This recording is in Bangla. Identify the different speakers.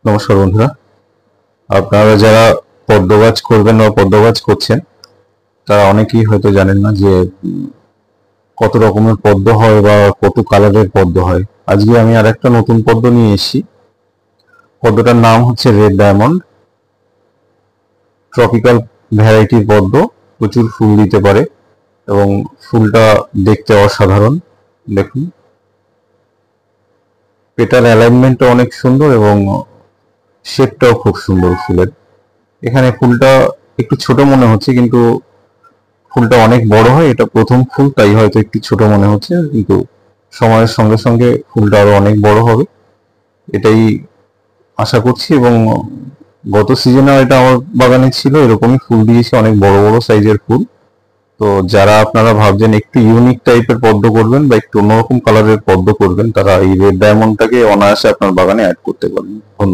Speaker 1: নমস্কার বন্ধুরা, আপনারা যারা পদ্ম গাছ করবেন বা পদ্ম গাছ করছেন তারা অনেকেই হয়তো জানেন না যে কত রকমের পদ্ম হয় বা কত কালারের পদ্ম হয়। আজকে আমি আর একটা নতুন পদ্ম নিয়ে এসেছি। পদ্মটার নাম হচ্ছে রেড ডায়মন্ড। ট্রপিক্যাল ভ্যারাইটির পদ্ম, প্রচুর ফুল দিতে পারে এবং ফুলটা দেখতে অসাধারণ। দেখুন, পেটাল অ্যালাইনমেন্টটা অনেক সুন্দর এবং শেপটাও খুব সুন্দর ফুলের। এখানে ফুলটা একটু ছোট মনে হচ্ছে, কিন্তু ফুলটা অনেক বড় হয়। এটা প্রথম ফুল, তাই হয়তো একটু ছোট মনে হচ্ছে, কিন্তু সময়ের সঙ্গে সঙ্গে ফুলটা আরো অনেক বড় হবে এটাই আশা করছি। এবং গত সিজনেও এটা আমার বাগানে ছিল, এরকমই ফুল দিয়েছে, অনেক বড় বড় সাইজের ফুল। তো যারা আপনারা ভাবছেন একটু ইউনিক টাইপের পদ্ম করবেন বা একটু অন্যরকম কালারের পদ্ম করবেন, তারা এই রেড ডায়মন্ডটাকে অনায়াসে আপনার বাগানে অ্যাড করতে পারেন। ধন্যবাদ।